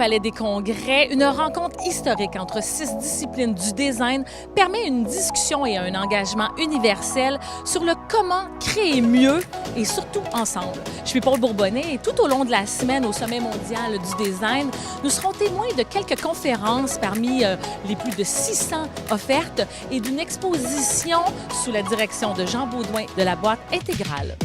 Palais des Congrès, une rencontre historique entre 6 disciplines du design permet une discussion et un engagement universel sur le comment créer mieux et surtout ensemble. Je suis Paul Bourbonnais et tout au long de la semaine au Sommet mondial du design, nous serons témoins de quelques conférences parmi les plus de 600 offertes et d'une exposition sous la direction de Jean Baudouin de la Boîte Intégrale.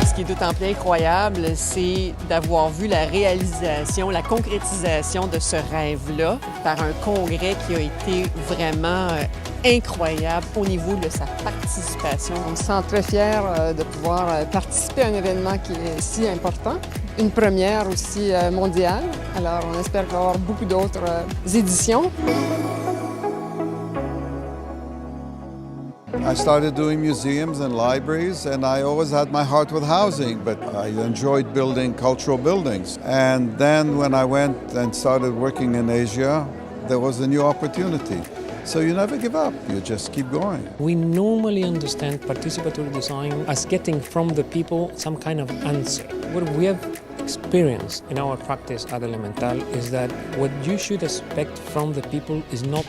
Ce qui est d'autant plus incroyable, c'est d'avoir vu la réalisation, la concrétisation de ce rêve-là par un congrès qui a été vraiment incroyable au niveau de sa participation. On se sent très fiers de pouvoir participer à un événement qui est si important. Une première aussi mondiale. Alors, on espère qu'il va y avoir beaucoup d'autres éditions. I started doing museums and libraries, and I always had my heart with housing, but I enjoyed building cultural buildings. And then when I went and started working in Asia, there was a new opportunity. So you never give up, you just keep going. We normally understand participatory design as getting from the people some kind of answer. What we have experienced in our practice at Elemental is that what you should expect from the people is not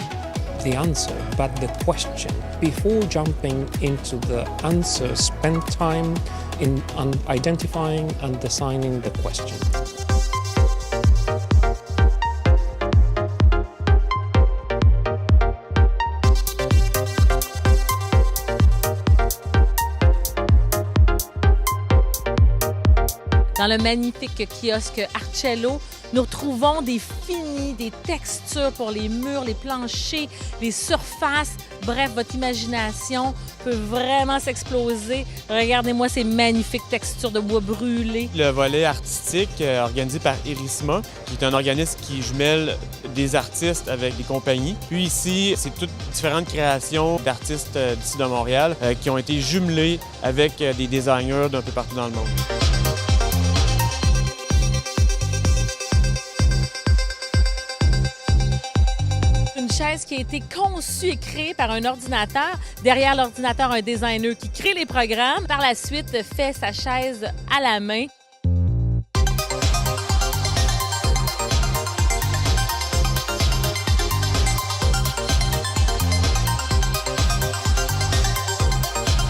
the answer, but the question. Before jumping into the answer, spend time in identifying and designing the question. Dans le magnifique kiosque Arcello, nous retrouvons des finis, des textures pour les murs, les planchers, les surfaces. Bref, votre imagination peut vraiment s'exploser. Regardez-moi ces magnifiques textures de bois brûlé. Le volet artistique organisé par Erisma, qui est un organisme qui jumelle des artistes avec des compagnies. Puis ici, c'est toutes différentes créations d'artistes d'ici de Montréal qui ont été jumelées avec des designers d'un peu partout dans le monde. Une chaise qui a été conçue et créée par un ordinateur. Derrière l'ordinateur, un designer qui crée les programmes. Par la suite, fait sa chaise à la main.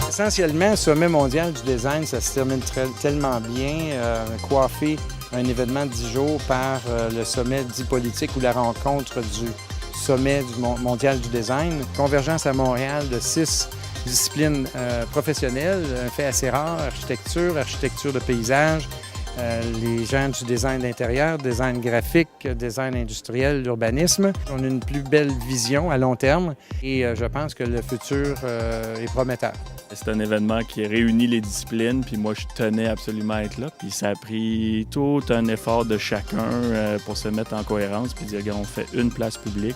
Essentiellement, le Sommet mondial du design, ça se termine tellement bien, coiffé un événement de 10 jours par le sommet dit politique ou la rencontre du Sommet mondial du design. Convergence à Montréal de 6 disciplines professionnelles, un fait assez rare, architecture de paysage, les gens du design d'intérieur, design graphique, design industriel, l'urbanisme. On a une plus belle vision à long terme et je pense que le futur est prometteur. C'est un événement qui réunit les disciplines, puis moi, je tenais absolument à être là. Puis ça a pris tout un effort de chacun pour se mettre en cohérence, puis dire, regarde, on fait une place publique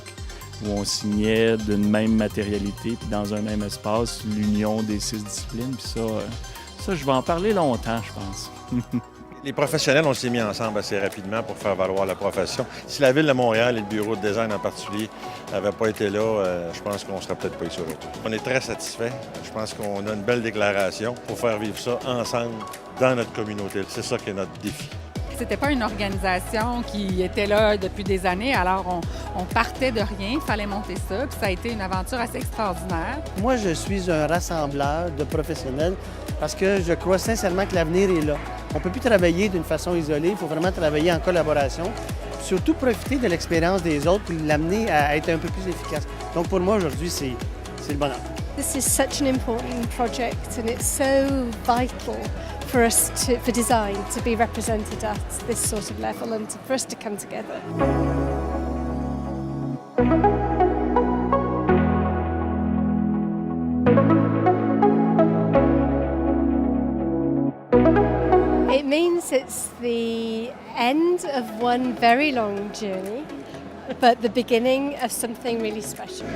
où on signait d'une même matérialité, puis dans un même espace, l'union des 6 disciplines. Puis ça, je vais en parler longtemps, je pense. Les professionnels, on s'est mis ensemble assez rapidement pour faire valoir la profession. Si la Ville de Montréal et le bureau de design en particulier n'avaient pas été là, je pense qu'on ne serait peut-être pas ici aujourd'hui. On est très satisfaits. Je pense qu'on a une belle déclaration pour faire vivre ça ensemble dans notre communauté. C'est ça qui est notre défi. C'était pas une organisation qui était là depuis des années, alors on partait de rien, il fallait monter ça, puis ça a été une aventure assez extraordinaire. Moi, je suis un rassembleur de professionnels parce que je crois sincèrement que l'avenir est là. On ne peut plus travailler d'une façon isolée, il faut vraiment travailler en collaboration, surtout profiter de l'expérience des autres et l'amener à être un peu plus efficace. Donc pour moi, aujourd'hui, c'est le bonheur. This is such an important project and it's so vital for us for design to be represented at this sort of level and for us to come together. It means it's the end of one very long journey, but the beginning of something really special.